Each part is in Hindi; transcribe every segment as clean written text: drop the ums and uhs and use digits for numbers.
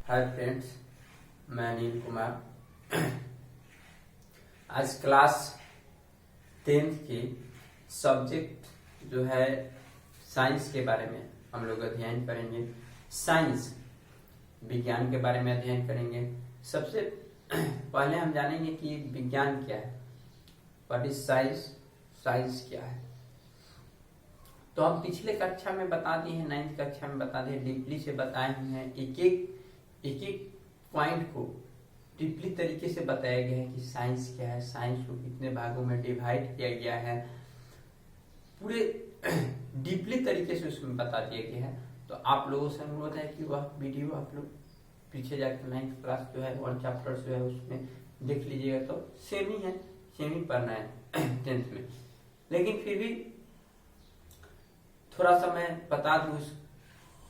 हाय फ्रेंड्स, मैं अनिल कुमार। आज क्लास 10th की सब्जेक्ट जो है साइंस के बारे में हम लोग अध्ययन करेंगे। साइंस विज्ञान के बारे में अध्ययन करेंगे। सबसे पहले हम जानेंगे कि विज्ञान क्या है, व्हाट इज साइंस, साइंस क्या है। तो हम पिछले कक्षा में बता दिए हैं, 9th कक्षा में बता दिए, डीपली से बताए हुए हैं। एक एक पॉइंट को डीपली तरीके से बताया गया है कि साइंस क्या है, साइंस को कितने भागों में डिवाइड किया गया है, पूरे डीपली तरीके से उसमें बता दिया गया है। तो आप लोगों से अनुरोध है कि वह वीडियो आप लोग पीछे जाकर 9th क्लास जो है 1 चैप्टर जो है उसमें देख लीजिएगा। तो सेम ही है, सेम ही पढ़ना है 10th में, लेकिन फिर भी थोड़ा सा मैं बता दूं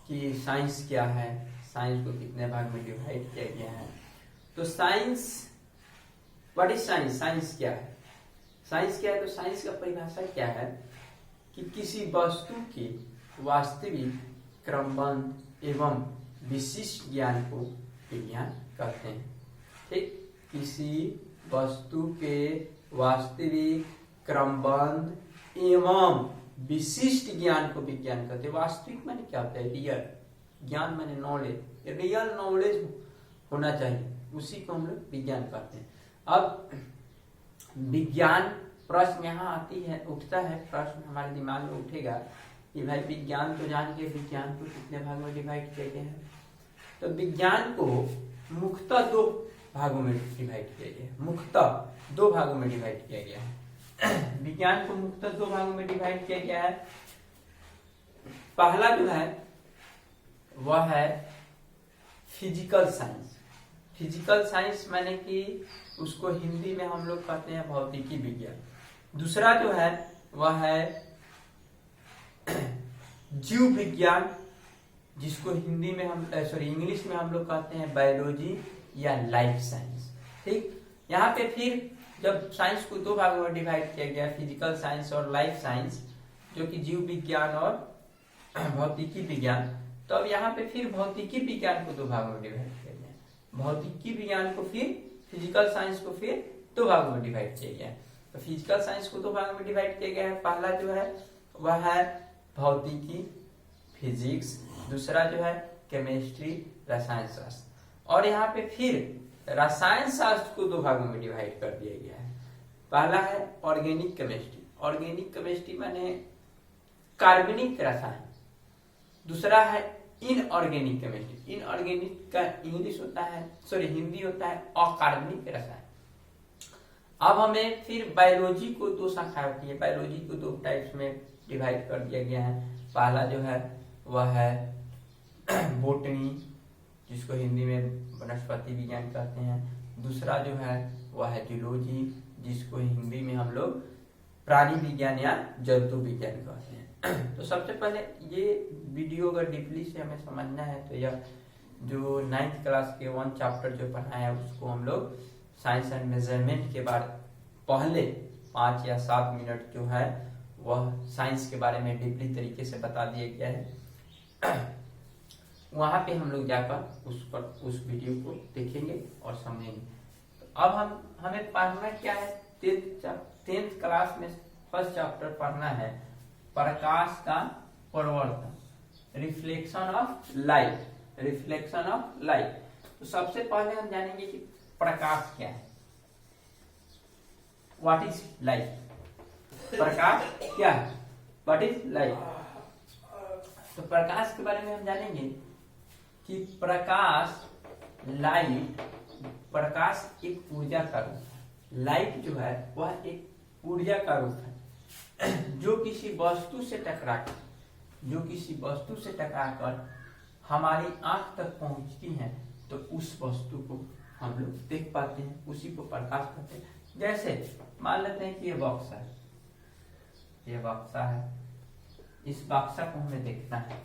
कि साइंस क्या है, साइंस को कितने भाग में डिवाइड किया गया है। तो science, what is science, science क्या है। साइंस क्या है, तो साइंस का परिभाषा क्या है कि किसी वस्तु के वास्तविक, क्रमबद्ध एवं विशिष्ट ज्ञान को विज्ञान कहते हैं। ठीक, किसी वस्तु के वास्तविक, क्रमबद्ध एवं विशिष्ट ज्ञान को विज्ञान कहते हैं। वास्तविक माने क्या होता है, रियल ज्ञान माने नॉलेज, रियल नॉलेज होना चाहिए, उसी को हम लोग विज्ञान कहते हैं। अब विज्ञान प्रश्न यहाँ आती है, उठता है प्रश्न हमारे दिमाग में उठेगा कि भाई विज्ञान तो जान के विज्ञान को कितने भागों में डिवाइड किया गया है। तो विज्ञान को मुख्यतः 2 भागों में डिवाइड किया गया है, मुख्यतः 2 भागों में डिवाइड किया गया है। विज्ञान को मुख्यतः 2 भागों में डिवाइड किया गया है। पहला जो है वह है फिजिकल साइंस। फिजिकल साइंस माने कि उसको हिंदी में हम लोग कहते हैं भौतिकी विज्ञान। दूसरा जो है वह है जीव विज्ञान, जिसको हिंदी में हम इंग्लिश में हम लोग कहते हैं बायोलॉजी या लाइफ साइंस। ठीक, यहाँ पे फिर जब साइंस को 2 भागों में डिवाइड किया गया, फिजिकल साइंस और लाइफ साइंस, जो कि जीव विज्ञान और भौतिकी विज्ञान, तो अब यहाँ पे फिर भौतिकी विज्ञान को 2 भागों में डिवाइड किया गया। भौतिकी विज्ञान को फिर, फिजिकल साइंस को फिर 2 भागों में डिवाइड किया गया। तो फिजिकल साइंस को 2 भागों में डिवाइड किया गया है। पहला जो है वह है भौतिकी, फिजिक्स, दूसरा जो है केमिस्ट्री, रसायन शास्त्र। और यहाँ पे फिर रसायन शास्त्र को 2 भागों में डिवाइड कर दिया गया है। पहला है ऑर्गेनिक केमिस्ट्री। ऑर्गेनिक केमिस्ट्री माने कार्बनिक रसायन। दूसरा है इनऑर्गेनिक केमिस्ट्री। इनऑर्गेनिक का इंग्लिश होता है, हिंदी होता है अकार्बनिक रसायन। अब हमें फिर बायोलॉजी को 2 शाखाएं होती है, बायोलॉजी को 2 टाइप्स में डिवाइड कर दिया गया है। पहला जो है वह है बोटनी, जिसको हिंदी में वनस्पति विज्ञान कहते हैं। दूसरा जो है वह है जूलॉजी, जिसको हिंदी में हम लोग प्राणी विज्ञान या जंतु विज्ञान कहते हैं। तो सबसे पहले ये वीडियो अगर डीपली से हमें समझना है तो यह जो 9th क्लास के 1 चैप्टर जो पढ़ा है उसको हम लोग साइंस एंड मेजरमेंट के बाद पहले 5 या 7 मिनट जो है वह साइंस के बारे में डीपली तरीके से बता दिया गया है। वहां पे हम लोग जाकर उस वीडियो को देखेंगे और समझेंगे। तो अब हमें पढ़ना क्या है, 10th क्लास में फर्स्ट चैप्टर पढ़ना है प्रकाश का परावर्तन, reflection of light, reflection of light. तो सबसे पहले हम जानेंगे कि प्रकाश क्या है, व्हाट इज लाइट। प्रकाश क्या है, व्हाट इज लाइट। तो प्रकाश के बारे में हम जानेंगे कि प्रकाश, लाइट, प्रकाश एक ऊर्जा का रूप है। लाइट जो है वह एक ऊर्जा का रूप है जो किसी वस्तु से टकराकर हमारी आंख तक पहुंचती है, तो उस वस्तु को हम लोग देख पाते हैं, उसी को प्रकाश कहते हैं। जैसे मान लेते हैं कि ये बक्सा है, ये बक्सा है, इस बक्सा को हमें देखना है,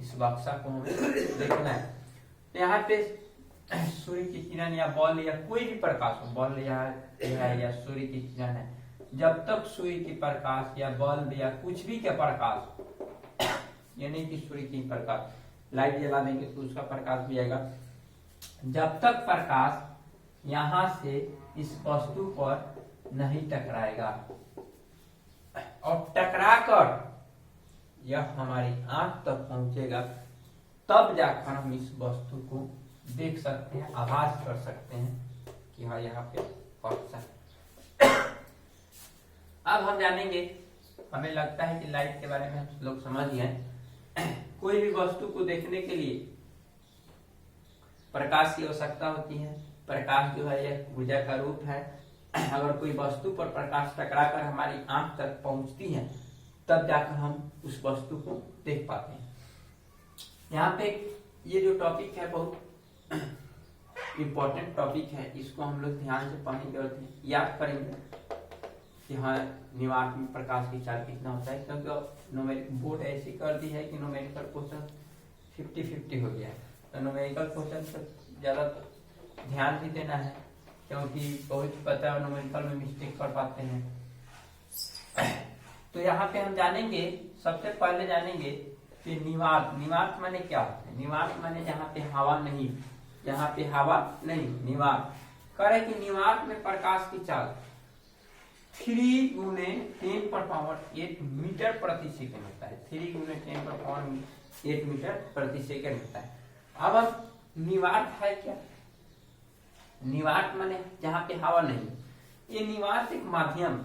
इस बक्सा को हमें देखना है। तो यहाँ पे सूर्य की किरण या बॉल या कोई भी प्रकाश हो, बॉल या सूर्य की किरण है, जब तक सूर्य की प्रकाश या बल्ब या कुछ भी के प्रकाश, ये नहीं कि सूर्य की प्रकाश, लाइट जला देंगे तो उसका प्रकाश भी आएगा, जब तक प्रकाश यहां से इस वस्तु पर नहीं टकराएगा, और टकराकर यह हमारी आंख तक पहुंचेगा, तब जाकर हम इस वस्तु को देख सकते हैं, आभास कर सकते हैं कि हाँ यहाँ पे कौन है। अब हम जानेंगे, हमें लगता है कि लाइट के बारे में हम लोग समझ गए। कोई भी वस्तु को देखने के लिए प्रकाश की आवश्यकता होती है। प्रकाश जो है यह ऊर्जा का रूप है। अगर कोई वस्तु पर प्रकाश टकराकर हमारी आंख तक पहुंचती है, तब जाकर हम उस वस्तु को देख पाते हैं। यहाँ पे ये जो टॉपिक है बहुत इम्पोर्टेंट टॉपिक है, इसको हम लोग ध्यान से पढ़ने की जरूरत है, याद करेंगे कि हाँ निवात में प्रकाश की चाल कितना होता है, क्योंकि न्यूमेरिकल बोर्ड ऐसी कर दी है कि न्यूमेरिकल क्वेश्चन 50-50 हो गया है। तो न्यूमेरिकल क्वेश्चन पर ज्यादा ध्यान भी देना है, क्योंकि बहुत पता है न्यूमेरिकल में मिस्टेक कर पाते हैं। तो यहाँ पे हम जानेंगे, सबसे पहले जानेंगे कि निवात। निवात माने क्या होता है? निवात माने जहाँ पे हवा नहीं, यहाँ पे हवा नहीं, निवात। करे कि निवात में प्रकाश की चाल 3 × 10⁸ मीटर प्रति सेकंड होता है। 3 × 10⁸ मीटर प्रति सेकंड होता है। अब निवात है क्या? निवात माने जहाँ पे हवा नहीं। ये निवात एक माध्यम,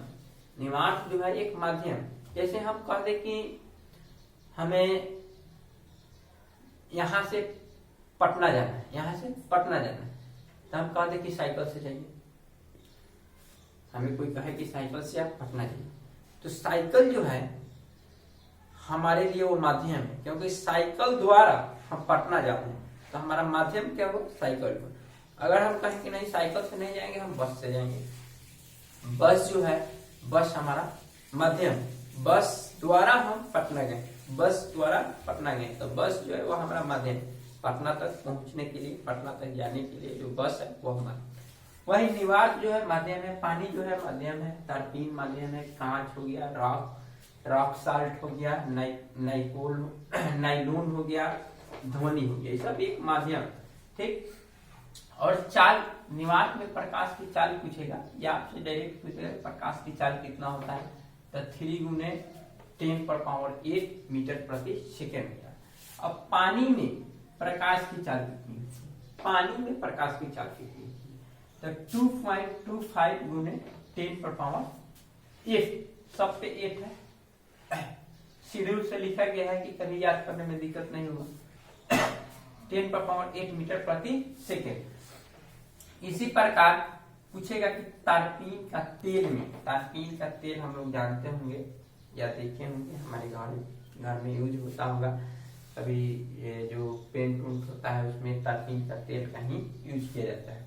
निवात जो है एक माध्यम। जैसे हम कह दे कि हमें यहाँ से पटना जाना है, यहाँ से पटना जाना है, तो हम कह दे कि साइकिल से जाइए। हमें कोई कहे कि साइकिल से आप पटना जाइए, तो साइकिल जो है हमारे लिए वो माध्यम है, क्योंकि साइकिल द्वारा हम पटना जाते हैं, तो हमारा माध्यम क्या हो? साइकिल। अगर हम कहें कि नहीं साइकिल से नहीं जाएंगे, हम बस से जाएंगे, बस जो है, बस हमारा माध्यम। बस द्वारा हम पटना गए, बस द्वारा पटना गए, तो बस जो है वो हमारा माध्यम। पटना तक पहुंचने के लिए, पटना तक जाने के लिए जो बस है वो हमारा। वही निवात जो है माध्यम है, पानी जो है माध्यम है, तारपीन माध्यम है, कांच हो गया, रॉक साल्ट हो गया, नाइलॉन हो गया, ध्वनि हो गया, ये सब एक माध्यम। ठीक। और चाल, निवात में प्रकाश की चाल पूछेगा, या आपसे डायरेक्ट पूछेगा प्रकाश की चाल कितना होता है, तो 3 × 10⁸ मीटर प्रति सेकेंड होता है। अब पानी में प्रकाश की चाल कितनी होती है? पानी में प्रकाश की चाल कितनी होती है? तो 2.25 × 10⁸, सब पे 8 है। शेड्यूल से लिखा गया है कि कभी याद करने में दिक्कत नहीं होगा। 10⁸ मीटर प्रति सेकेंड। इसी प्रकार पूछेगा कि तारपीन का तेल में, तारपीन का तेल हम लोग जानते होंगे या देखे होंगे, हमारे घर में यूज होता होगा। कभी ये जो पेंट होता है उसमें तारपीन का तेल का ही यूज किया जाता है।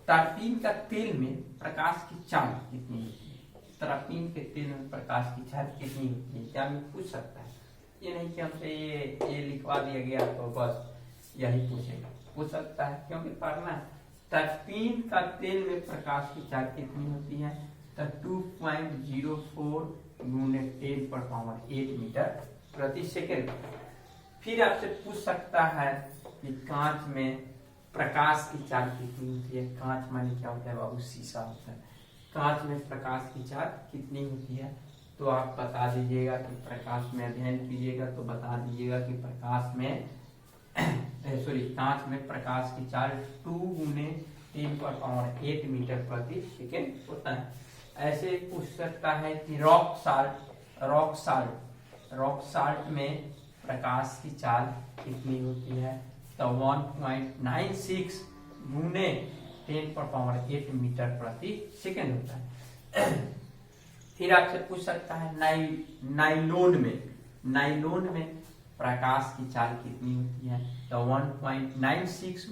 तारपीन का तेल में प्रकाश की चाल कितनी होती है? तारपीन के तेल में प्रकाश की चाल कितनी होती है? क्या मैं पूछ सकता है? ये नहीं कि हमसे ये लिखवा दिया गया तो बस यही पूछेगा, पूछ सकता है, क्योंकि पढ़ना है। तारपीन का तेल में प्रकाश की चाल कितनी होती है? तो 2.04 × 10⁸ मीटर प्रति सेकेंड। फिर आपसे पूछ सकता है कि कांच में प्रकाश की चाल कितनी होती है? कांच माने क्या होता है बाबू? शीशा होता है। कांच में प्रकाश की चाल कितनी होती है? तो आप बता दीजिएगा कि प्रकाश में अध्ययन कीजिएगा तो बता दीजिएगा कि प्रकाश में कांच में प्रकाश की चाल 2 × 10⁸ मीटर प्रति सेकेंड होता है। ऐसे पूछ सकता है कि रॉक साल्ट में प्रकाश की चाल कितनी होती है? तो 1.96 × 10⁸ मीटर प्रति सेकेंड होता है। फिर आपसे पूछ सकता है नाइलॉन में प्रकाश की चाल कितनी होती है? तो 1.96 ×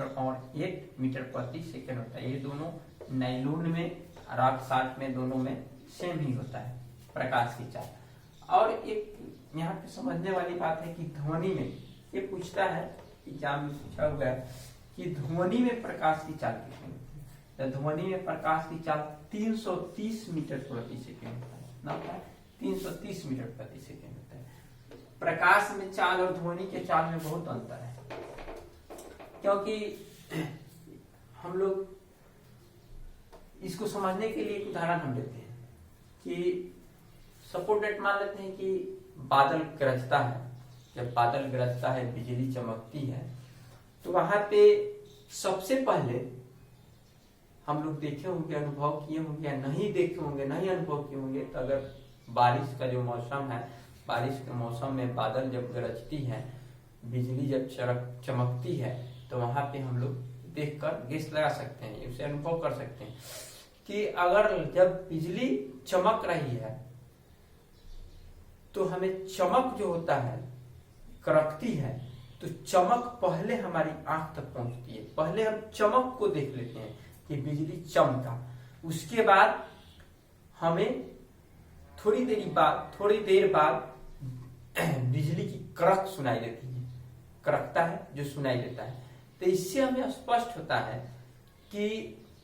10⁸ मीटर प्रति सेकेंड होता है। ये दोनों नाइलॉन में, रॉक साल्ट में, दोनों में सेम ही होता है प्रकाश की चाल। और एक यहाँ पे समझने वाली बात है कि ध्वनि में ये पूछता है, एग्जाम में पूछा हुआ है कि ध्वनि में प्रकाश की चाल कितनी होती है? तो ध्वनि में प्रकाश की चाल 330 मीटर प्रति सेकेंड होता है। ना होता है 330 मीटर प्रति सेकेंड होता है। प्रकाश में चाल और ध्वनि के चाल में बहुत अंतर है। क्योंकि हम लोग इसको समझने के लिए एक उदाहरण हम लेते हैं कि सपोज डेट मान लेते हैं कि बादल गरजता है। जब बादल गरजता है, बिजली चमकती है, तो वहां पे सबसे पहले हम लोग देखे होंगे, अनुभव किए होंगे, या नहीं देखे होंगे, नहीं अनुभव किए होंगे, तो अगर बारिश का जो मौसम है, बारिश के मौसम में बादल जब गरजती है, बिजली जब चमकती है, तो वहां पे हम लोग देखकर गेस लगा सकते हैं, उसे अनुभव कर सकते हैं कि अगर जब बिजली चमक रही है तो हमें चमक जो होता है, कड़कती है, तो चमक पहले हमारी आंख तक पहुंचती है। पहले हम चमक को देख लेते हैं कि बिजली चमका, उसके बाद हमें थोड़ी देर बाद बिजली की कड़क सुनाई देती है, कड़कता है जो सुनाई देता है। तो इससे हमें स्पष्ट होता है कि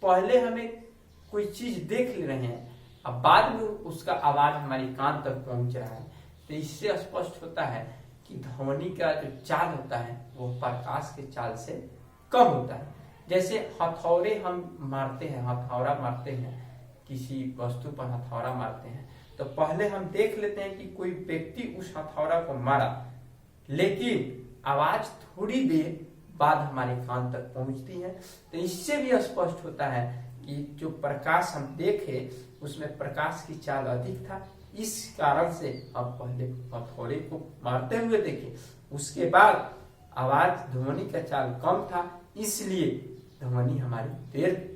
पहले हमें कोई चीज देख ले रहे हैं, अब बाद में उसका आवाज हमारी कान तक पहुंच रहा है। तो इससे स्पष्ट होता है कि ध्वनि का जो चाल होता है वो प्रकाश के चाल से कम होता है। जैसे हथौड़े हम मारते हैं, हथौड़ा मारते हैं, किसी वस्तु पर हथौड़ा मारते हैं, तो पहले हम देख लेते हैं कि कोई व्यक्ति उस हथौड़ा को मारा, लेकिन आवाज थोड़ी देर बाद हमारे कान तक पहुंचती है। तो इससे भी स्पष्ट होता है कि जो प्रकाश हम देखे उसमें प्रकाश की चाल अधिक था, इस कारण से हम पहले हथौड़े को मारते हुए देखे, उसके बाद आवाज ध्वनि का चाल कम था, इसलिए ध्वनि हमारी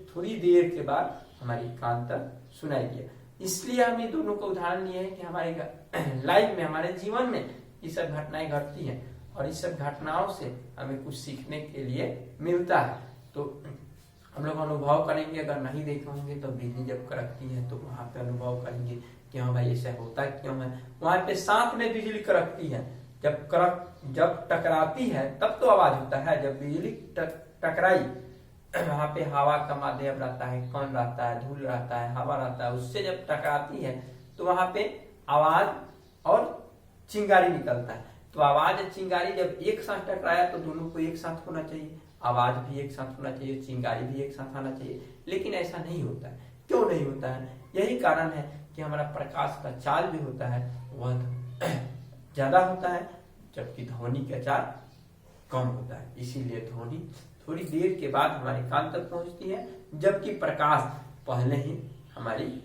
थोड़ी देर के बाद हमारी कान तक सुनाई दिया। इसलिए हम ये दोनों को उदाहरण लिए हैं कि हमारे लाइफ में, हमारे जीवन में ये सब घटनाएं घटती हैं और इस सब घटनाओं से हमें कुछ सीखने के लिए मिलता है। तो हम लोग अनुभव करेंगे, अगर नहीं देखे होंगे तो बिजली जब कड़कती है तो वहां पे अनुभव करेंगे कि हाँ भाई ऐसा होता क्यों है। वहां पे साथ में बिजली कड़कती है, जब टकराती है तब तो आवाज होता है। जब बिजली टकराई, वहां पे हवा का माध्यम रहता है, कण रहता है, धूल रहता है, हवा रहता है, उससे जब टकराती है तो वहां पे आवाज और चिंगारी निकलता है। तो आवाज और चिंगारी जब एक साथ टकराया तो दोनों को एक साथ होना चाहिए, आवाज भी एक साथ होना चाहिए, चिंगारी भी एक साथ आना चाहिए, लेकिन ऐसा नहीं होता है। क्यों नहीं होता है? यही कारण है कि हमारा प्रकाश का चाल भी होता है वह ज्यादा होता है, जबकि ध्वनि का चाल कम होता है। इसीलिए ध्वनि थोड़ी देर के बाद हमारे कान तक पहुंचती है, जबकि प्रकाश पहले ही हमारी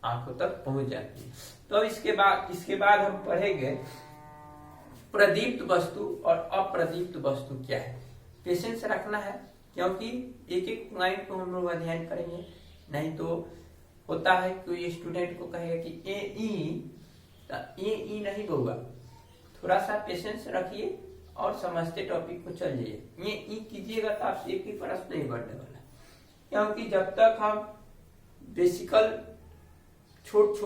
आंखों तक पहुंच जाती है। तो अब इसके बाद हम पढ़ेंगे प्रदीप्त वस्तु और अप्रदीप्त वस्तु क्या है। पेशेंस रखना है, क्योंकि एक एक पॉइंट को हम लोग अध्ययन करेंगे, नहीं तो होता है कोई स्टूडेंट को कहेगा कि ए नहीं होगा। थोड़ा सा पेशेंस रखिए और समझते टॉपिक को चल जाइए। ये ई कीजिएगा तो आपसे एक ही प्रश्न नहीं बढ़ने वाला, क्योंकि जब तक हम बेसिकल छोट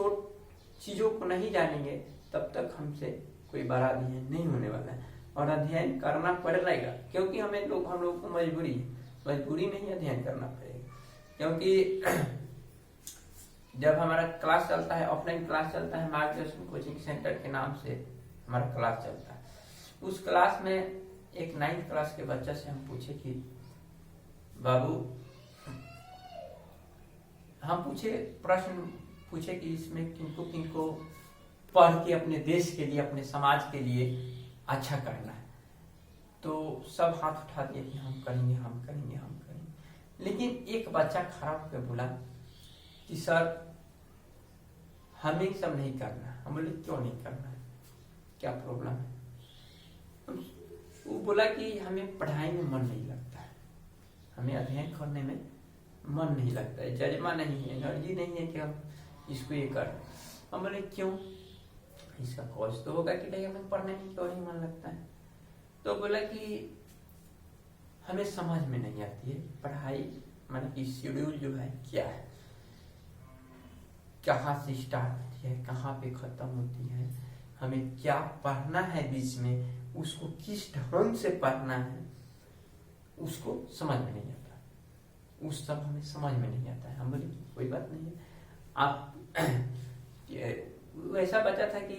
चीजों को नहीं जानेंगे तब तक हमसे कोई बड़ा अध्ययन नहीं होने वाला है। और अध्ययन करना पड़ेगा, क्योंकि हम लोग को मजबूरी नहीं अध्ययन करना पड़ेगा। क्योंकि जब हमारा क्लास चलता है, ऑफलाइन क्लास चलता है, मार्गदर्शन कोचिंग सेंटर के नाम से हमारा क्लास चलता है, उस क्लास में एक 9th क्लास के बच्चा से हम पूछे कि बाबू, हम प्रश्न पूछे कि इसमें किनको पढ़ के अपने देश के लिए, अपने समाज के लिए अच्छा करना है। तो सब हाथ उठा दिए कि हम करेंगे। लेकिन एक बच्चा खड़ा होकर बोला कि सर हमें सब नहीं करना। हम बोले क्यों नहीं करना है, क्या प्रॉब्लम है? वो बोला कि हमें पढ़ाई में मन नहीं लगता है, हमें अध्ययन करने में मन नहीं लगता है, जज्बा नहीं है, एनर्जी नहीं है कि हम इसको ये कर। हम बोले क्यों? इसका कॉज तो होगा कि भाई हमें पढ़ने में क्यों नहीं मन लगता है। तो बोला कि हमें समझ में नहीं आती है पढ़ाई, मतलब कि शेड्यूल जो है क्या है, कहाँ से स्टार्ट होती है, कहाँ पे खत्म होती है, हमें क्या पढ़ना है बीच में, उसको किस ढंग से पढ़ना है, उसको समझ में नहीं आता, उस सब हमें समझ में नहीं आता है। हम बोले कोई बात नहीं है, आप ऐसा बचा था कि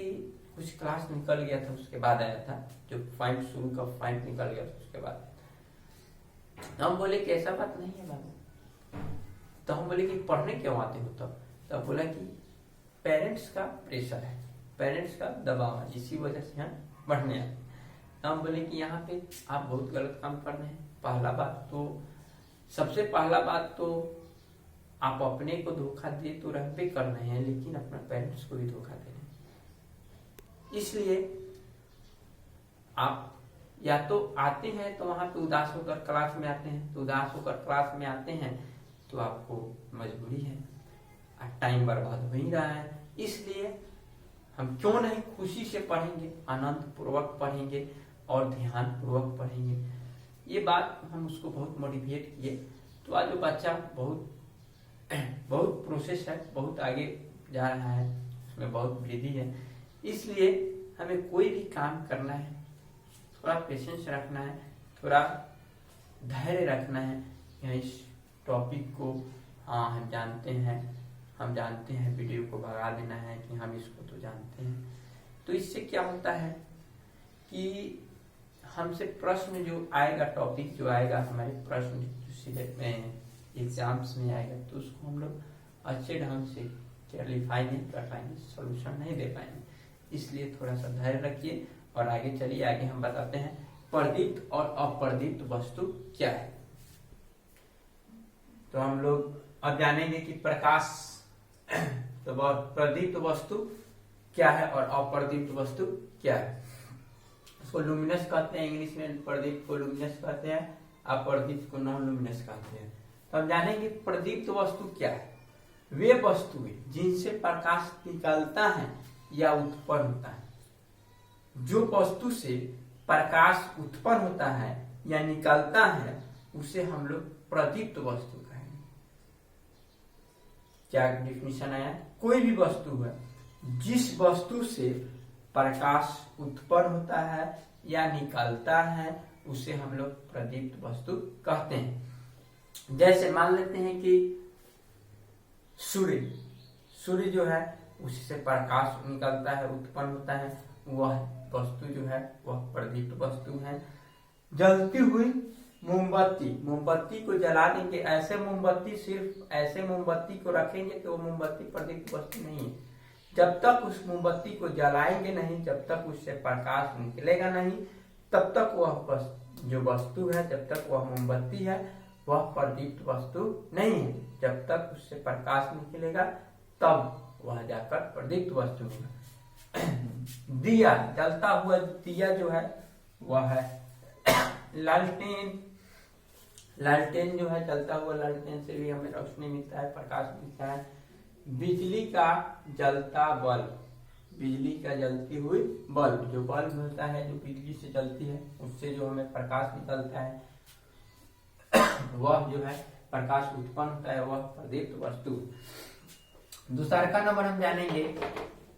कुछ क्लास निकल गया था, उसके बाद आया था, जो पॉइंट शुरू का पॉइंट निकल गया था उसके बाद। हम बोले कि ऐसा बात नहीं है बाबू। तो हम बोले कि पढ़ने क्यों आते हो तब बोला कि पेरेंट्स का प्रेशर है, पेरेंट्स का दबाव है, इसी वजह से हम पढ़ने आते। तो हम बोले कि यहाँ पे आप बहुत गलत काम कर रहे हैं। सबसे पहला बात तो आप अपने को धोखा दे तो रहते कर रहे हैं, लेकिन अपना पेरेंट्स को भी धोखा दे रहे हैं। इसलिए आप या तो आते हैं तो वहां पे उदास होकर क्लास में आते हैं, तो उदास होकर क्लास में आते हैं तो आपको मजबूरी है, टाइम बर्बाद हो ही रहा है। इसलिए हम क्यों नहीं खुशी से पढ़ेंगे, आनंद पूर्वक पढ़ेंगे और ध्यान पूर्वक पढ़ेंगे। ये बात हम उसको बहुत मोटिवेट किए। तो आज जो बच्चा बहुत प्रोसेस है, बहुत आगे जा रहा है, उसमें बहुत वृद्धि है। इसलिए हमें कोई भी काम करना है, थोड़ा पेशेंस रखना है, थोड़ा धैर्य रखना है। इस टॉपिक को हम जानते हैं, वीडियो को भगा देना है कि हम इसको तो जानते हैं। तो इससे क्या होता है कि हमसे प्रश्न जो आएगा, टॉपिक जो आएगा, हमारे प्रश्न जो सिलेक्ट में एग्जाम्स में आएगा, तो उसको हम लोग अच्छे ढंग से क्लैरिफाई नहीं कर पाएंगे, सोल्यूशन नहीं दे पाएंगे। इसलिए थोड़ा सा धैर्य रखिए और आगे चलिए। आगे हम बताते हैं प्रदीप्त और अप्रदीप्त वस्तु क्या है। तो हम लोग अब जानेंगे कि प्रकाश तो प्रदीप्त वस्तु क्या है और अप्रदीप्त वस्तु क्या है। उसको लुमिनस कहते हैं, इंग्लिश में प्रदीप्त को लुमिनस कहते हैं, अप्रदीप्त को नॉन लुमिनस कहते हैं। तो हम जानेंगे प्रदीप्त वस्तु क्या है। वे वस्तुएं जिनसे प्रकाश निकलता है या उत्पन्न होता है। जो वस्तु से प्रकाश उत्पन्न होता है या निकलता है उसे हम लोग प्रदीप्त वस्तु कहेंगे। क्या डिफिनेशन आया? कोई भी वस्तु है जिस वस्तु से प्रकाश उत्पन्न होता है या निकलता है उसे हम लोग प्रदीप्त वस्तु कहते हैं। जैसे मान लेते हैं कि सूर्य जो है उससे प्रकाश निकलता है, उत्पन्न होता है, वह वस्तु जो है वह प्रदीप्त वस्तु है। जलती हुई मोमबत्ती को जला देंगे, ऐसे मोमबत्ती सिर्फ ऐसे मोमबत्ती को रखेंगे तो मोमबत्ती प्रदीप्त वस्तु नहीं है। जब तक उस मोमबत्ती को जलाएंगे नहीं, जब तक उससे प्रकाश निकलेगा नहीं, तब तक वह जो वस्तु है, जब तक वह मोमबत्ती है वह प्रदीप्त वस्तु नहीं है। जब तक उससे प्रकाश निकलेगा तब वह जाकर प्रदीप्त वस्तु है। दिया, जलता हुआ दिया जो है वह है लालटेन जो है, जलता हुआ लालटेन से भी हमें रोशनी मिलता है, प्रकाश मिलता है। बिजली का जलता बल्ब, बिजली का जलती हुई बल्ब, जो बल्ब होता है जो बिजली से जलती है उससे जो हमें प्रकाश निकलता है वह जो है प्रकाश उत्पन्न होता है, वह प्रदीप्त वस्तु। दूसरा का नंबर हम जानेंगे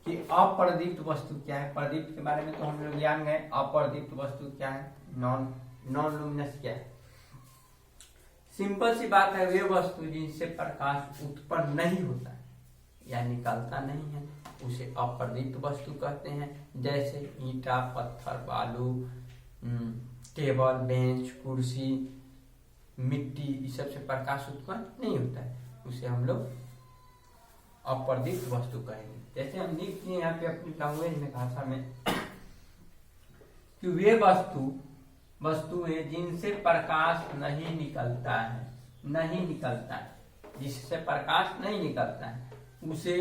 कि अप्रदीप्त वस्तु क्या है। प्रदीप्त के बारे में तो हम लोग जान गए, अप्रदीप्त वस्तु क्या है, नॉन लुमिनस क्या है। सिंपल सी बात है, वे वस्तु जिनसे प्रकाश उत्पन्न नहीं होता है या निकलता नहीं है उसे अप्रदीप्त वस्तु कहते हैं। जैसे ईंटा, पत्थर, बालू, टेबल, बेंच, कुर्सी, मिट्टी, इस सब से प्रकाश उत्पन्न नहीं होता है, उसे हम लोग अप्रदीप्त वस्तु कहेंगे। जैसे हम लिखते हैं यहाँ पे अपनी लैंग्वेज में, भाषा में, कि वे वस्तुएं जिनसे प्रकाश नहीं निकलता है, जिससे प्रकाश नहीं निकलता है उसे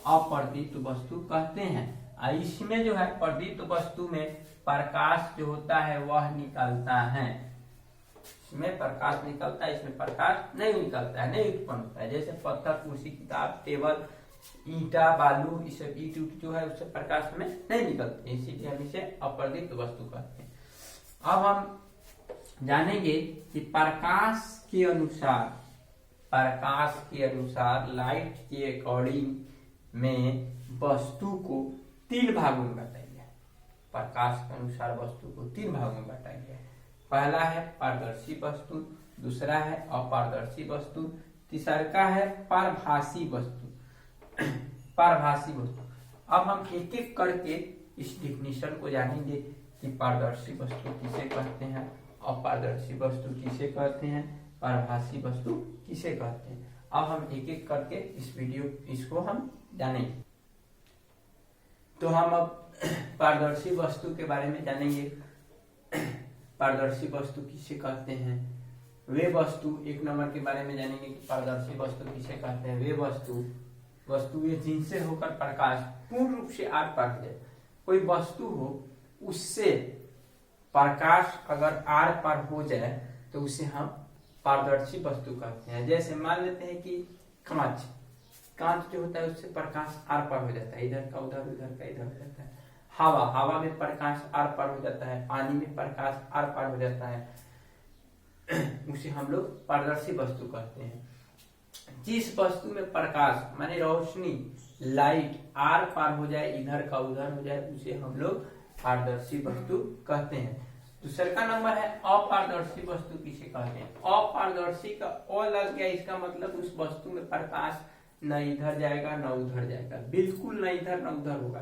अप्रदीप्त वस्तु कहते हैं। इसमें जो है प्रदीप्त वस्तु में प्रकाश जो होता है वह निकलता है, इसमें प्रकाश निकलता है, इसमें प्रकाश नहीं निकलता है, नहीं उत्पन्न होता है। जैसे पत्थर, कुर्सी, किताब, टेबल, ईंटा, बालू, इस सब ईंट जो है उससे प्रकाश हमें नहीं निकलते, इसीलिए हम इसे अप्रदीप्त वस्तु कहते हैं। अब हम जानेंगे कि प्रकाश के अनुसार लाइट के अकॉर्डिंग में वस्तु को 3 भागों में बताया गया है। प्रकाश के अनुसार वस्तु को 3 भागों में बताया गया है। पहला है पारदर्शी वस्तु, दूसरा है अपारदर्शी वस्तु, तीसरा है पारभासी वस्तु। अब हम एक एक करके इस डिफिनीशन को जानेंगे कि पारदर्शी वस्तु किसे कहते हैं, अपारदर्शी वस्तु किसे कहते हैं, पारभासी वस्तु किसे कहते हैं। अब हम एक एक करके इसको हम जानेंगे। तो हम अब पारदर्शी वस्तु के बारे में जानेंगे। पारदर्शी वस्तु किसे कहते हैं, वे वस्तु, एक नंबर के बारे में जानेंगे कि पारदर्शी वस्तु किसे कहते हैं। वे वस्तुएं जिनसे होकर प्रकाश पूर्ण रूप से आर पार हो जाए। कोई वस्तु हो, उससे प्रकाश अगर आर पार हो जाए तो उसे हम पारदर्शी वस्तु कहते हैं। जैसे मान लेते हैं कि कांच जो होता है उससे प्रकाश आर पार हो जाता है, इधर का उधर, उधर का इधर हो जाता है। हवा में प्रकाश आर पार हो जाता है, पानी में प्रकाश आर पार हो जाता है, उसे हम लोग पारदर्शी वस्तु कहते हैं। जिस वस्तु में प्रकाश माने रोशनी, लाइट आर पार हो जाए, इधर का उधर हो जाए, उसे हम लोग पारदर्शी वस्तु कहते हैं। दूसरा का नंबर है अपारदर्शी वस्तु किसे कहते हैं। अपारदर्शी का अ लग गया, इसका मतलब उस वस्तु में प्रकाश न इधर जाएगा न उधर जाएगा, बिल्कुल न इधर न उधर होगा।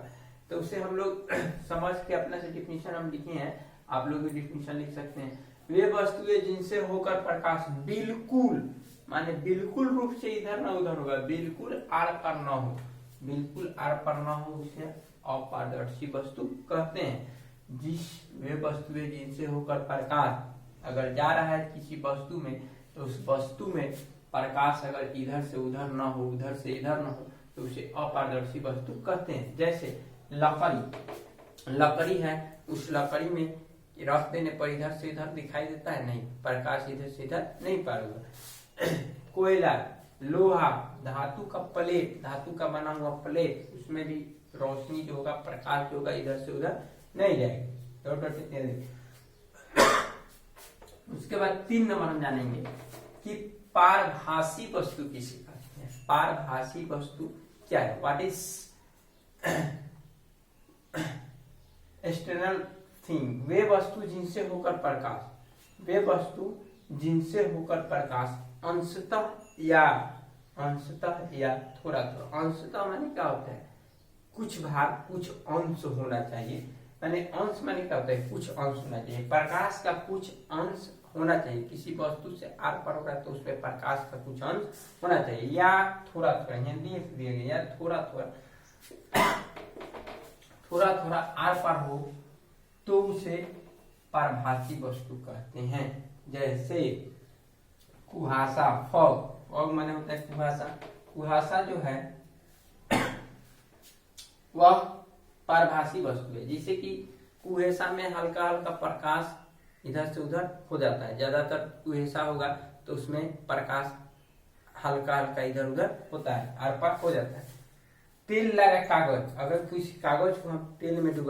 तो उसे हम लोग समझ के अपना से डिफिनीशन हम लिखे हैं, आप लोग भी डिफिनीशन लिख सकते हैं। वे वस्तुएं जिनसे होकर प्रकाश बिल्कुल माने बिल्कुल रूप से इधर न उधर होगा, बिल्कुल आर पार न हो, बिल्कुल आर पार न हो, उसे अपारदर्शी वस्तु कहते हैं। वे वस्तुएं जिनसे होकर प्रकाश अगर जा रहा है किसी वस्तु में, तो उस वस्तु में प्रकाश अगर इधर से उधर न हो, उधर से इधर न हो, तो उसे अपारदर्शी वस्तु कहते हैं। जैसे लकड़ी है, उस लकड़ी में रख देने पर इधर से इधर दिखाई देता है, नहीं, प्रकाश इधर से इधर नहीं पार होगा। कोयला, लोहा, धातु का प्लेट, धातु का बना हुआ प्लेट, उसमें भी रोशनी जो होगा, प्रकाश जो होगा, इधर से उधर नहीं जाएगी। उसके बाद 3 नंबर हम जानेंगे कि पारभासी वस्तु किसे कहते हैं। पारभासी वस्तु क्या है, व्हाट इज एक्सटर्नल थिंग। वे वस्तु जिनसे होकर प्रकाश अंशतः या थोड़ा थोड़ा, अंशतः माने क्या होता है, कुछ भाग कुछ अंश होना चाहिए, माने अंश माने क्या होता है, कुछ अंश होना चाहिए, प्रकाश का कुछ अंश होना चाहिए। किसी वस्तु से आर पार हो रहा है तो उसमें प्रकाश का कुछ अंश होना चाहिए, या थोड़ा थोड़ा, यहाँ दिया गया, या थोड़ा थोड़ा आर पार हो तो उसे पारभासी वस्तु कहते हैं। जैसे कुहासा, फॉग माने होता है कुहासा जो है वह पारभासी वस्तु है। जैसे कि कुहेसा में हल्का हल्का प्रकाश इधर से उधर हो जाता है, ज्यादातर कुहेसा होगा तो उसमें प्रकाश हल्का हल्का इधर उधर होता है, आर पार हो जाता है। तेल लगा कागज, अगर किसी कागज को हम तेल में डुबा